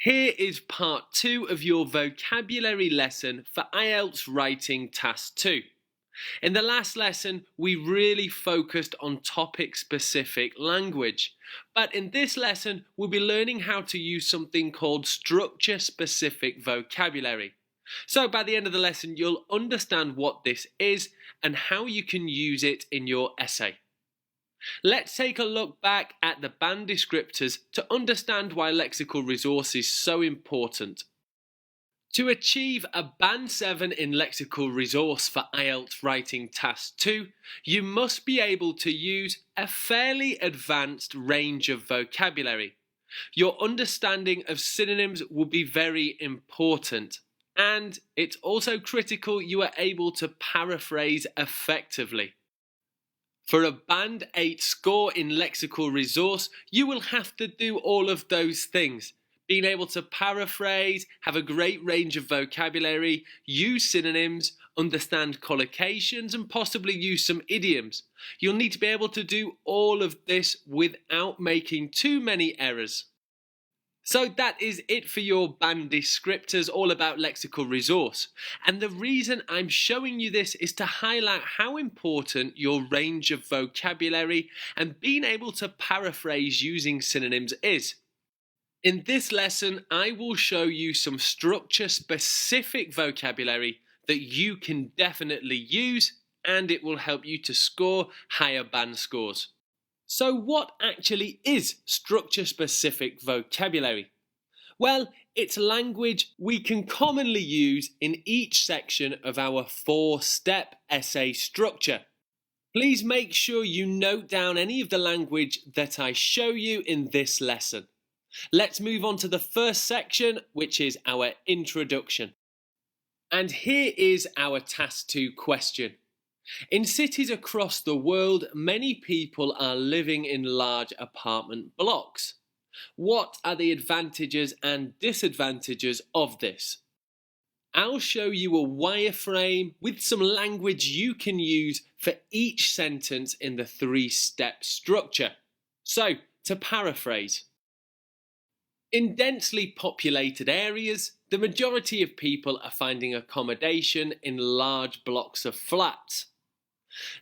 Here is part 2 of your vocabulary lesson for IELTS Writing Task 2. In the last lesson, we really focused on topic-specific language. But in this lesson, we'll be learning how to use something called structure-specific vocabulary. So by the end of the lesson, you'll understand what this is and how you can use it in your essay. Let's take a look back at the band descriptors to understand why lexical resource is so important. To achieve a Band 7 in lexical resource for IELTS Writing Task 2, you must be able to use a fairly advanced range of vocabulary. Your understanding of synonyms will be very important, and it's also critical you are able to paraphrase effectively. For a Band 8 score in lexical resource, you will have to do all of those things. Being able to paraphrase, have a great range of vocabulary, use synonyms, understand collocations, and possibly use some idioms. You'll need to be able to do all of this without making too many errors. So that is it for your band descriptors, all about lexical resource. And the reason I'm showing you this is to highlight how important your range of vocabulary and being able to paraphrase using synonyms is. In this lesson, I will show you some structure-specific vocabulary that you can definitely use, and it will help you to score higher band scores. So what actually is structure-specific vocabulary? Well, it's language we can commonly use in each section of our 4-step essay structure. Please make sure you note down any of the language that I show you in this lesson. Let's move on to the first section, which is our introduction. And here is our Task 2 question. In cities across the world, many people are living in large apartment blocks. What are the advantages and disadvantages of this? I'll show you a wireframe with some language you can use for each sentence in the 3-step structure. So, to paraphrase. In densely populated areas, the majority of people are finding accommodation in large blocks of flats.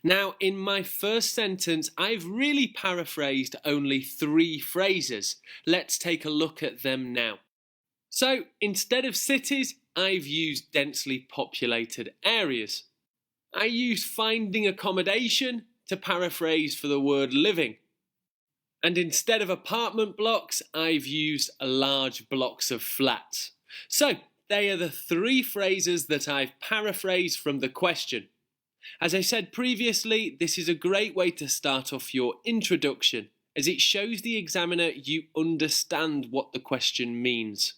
Now, in my first sentence, I've really paraphrased only 3 phrases. Let's take a look at them now. So, instead of cities, I've used densely populated areas. I use finding accommodation to paraphrase for the word living. And instead of apartment blocks, I've used large blocks of flats. So, they are the 3 phrases that I've paraphrased from the question. As I said previously, this is a great way to start off your introduction, as it shows the examiner you understand what the question means.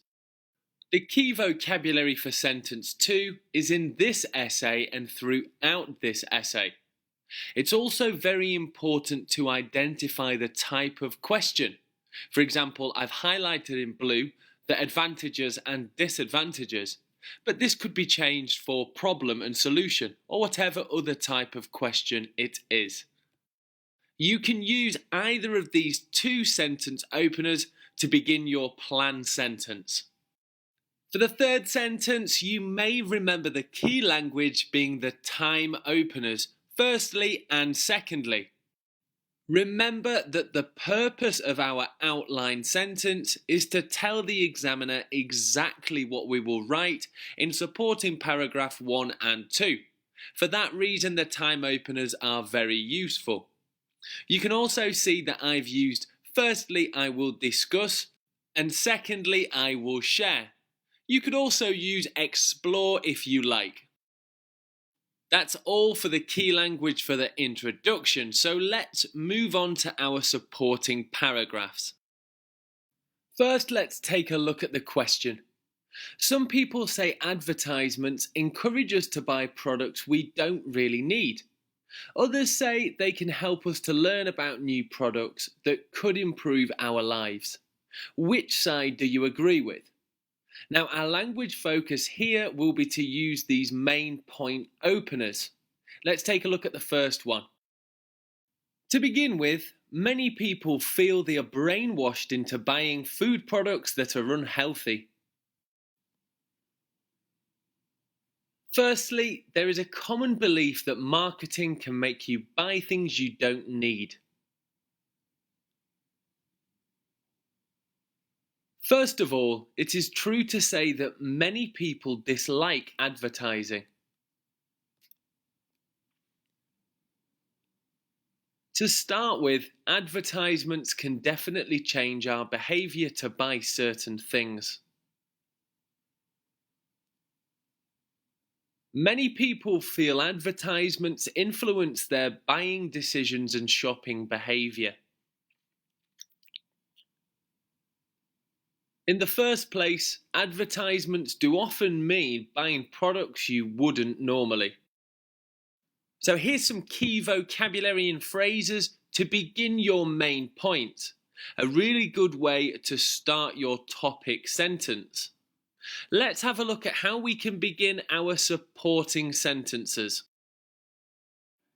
The key vocabulary for sentence 2 is in this essay and throughout this essay. It's also very important to identify the type of question. For example, I've highlighted in blue the advantages and disadvantages, but this could be changed for problem and solution, or whatever other type of question it is. You can use either of these 2 sentence openers to begin your plan sentence. For the 3rd sentence, you may remember the key language being the time openers, firstly and secondly. Remember that the purpose of our outline sentence is to tell the examiner exactly what we will write in supporting paragraph 1 and 2. For that reason, the time openers are very useful. You can also see that I've used firstly, I will discuss, and secondly, I will share. You could also use explore if you like. That's all for the key language for the introduction, so let's move on to our supporting paragraphs. First, let's take a look at the question. Some people say advertisements encourage us to buy products we don't really need. Others say they can help us to learn about new products that could improve our lives. Which side do you agree with? Now, our language focus here will be to use these main point openers. Let's take a look at the first one. To begin with, many people feel they are brainwashed into buying food products that are unhealthy. Firstly, there is a common belief that marketing can make you buy things you don't need. First of all, it is true to say that many people dislike advertising. To start with, advertisements can definitely change our behavior to buy certain things. Many people feel advertisements influence their buying decisions and shopping behavior. In the first place, advertisements do often mean buying products you wouldn't normally. So here's some key vocabulary and phrases to begin your main point. A really good way to start your topic sentence. Let's have a look at how we can begin our supporting sentences.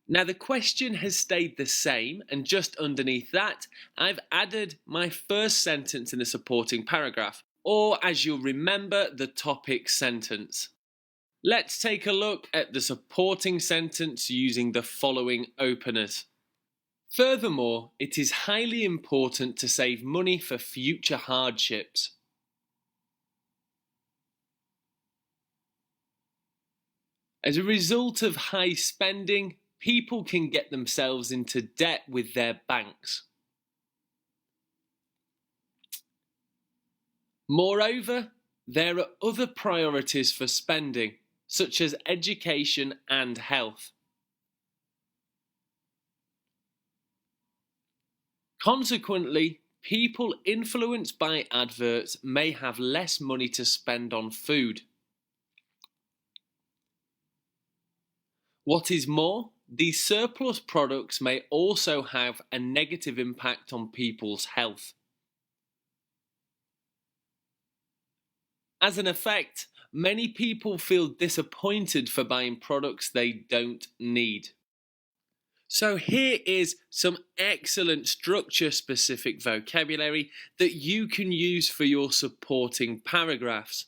Now the question has stayed the same, and just underneath that, I've added my first sentence in the supporting paragraph, or as you'll remember, the topic sentence. Let's take a look at the supporting sentence using the following openers. Furthermore, it is highly important to save money for future hardships. As a result of high spending, people can get themselves into debt with their banks. Moreover, there are other priorities for spending, such as education and health. Consequently, people influenced by adverts may have less money to spend on food. What is more, these surplus products may also have a negative impact on people's health. As an effect, many people feel disappointed for buying products they don't need. So here is some excellent structure-specific vocabulary that you can use for your supporting paragraphs.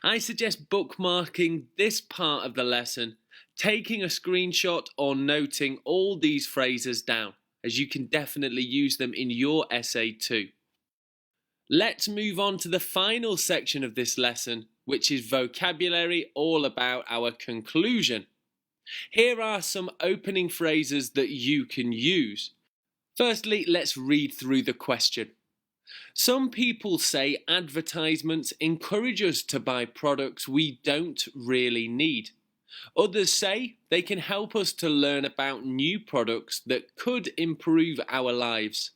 I suggest bookmarking this part of the lesson, taking a screenshot or noting all these phrases down, as you can definitely use them in your essay too. Let's move on to the final section of this lesson, which is vocabulary all about our conclusion. Here are some opening phrases that you can use. Firstly, let's read through the question. Some people say advertisements encourage us to buy products we don't really need. Others say they can help us to learn about new products that could improve our lives.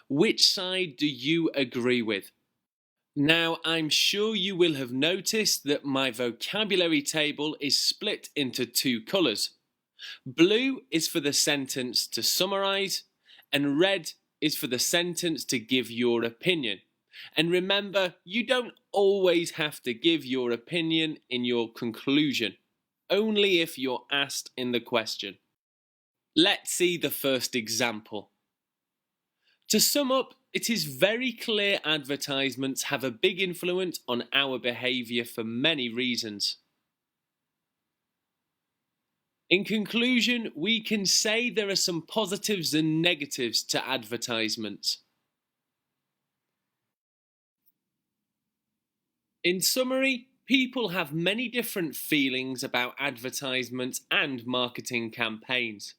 Which side do you agree with? Now, I'm sure you will have noticed that my vocabulary table is split into two colours. Blue is for the sentence to summarise, and red is for the sentence to give your opinion. And remember, you don't always have to give your opinion in your conclusion, only if you're asked in the question. Let's see the first example. To sum up, it is very clear advertisements have a big influence on our behaviour for many reasons. In conclusion, we can say there are some positives and negatives to advertisements. In summary, people have many different feelings about advertisements and marketing campaigns.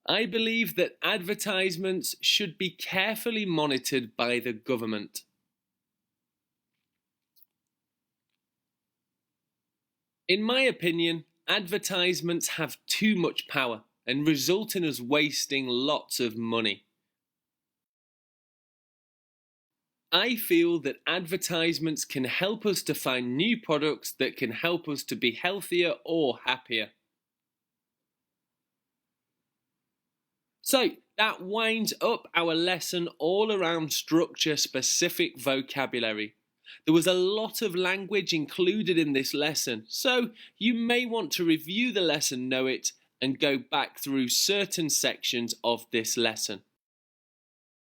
I believe that advertisements should be carefully monitored by the government. In my opinion, advertisements have too much power and result in us wasting lots of money. I feel that advertisements can help us to find new products that can help us to be healthier or happier. So that winds up our lesson all around structure-specific vocabulary. There was a lot of language included in this lesson, so you may want to review the lesson, know it, and go back through certain sections of this lesson.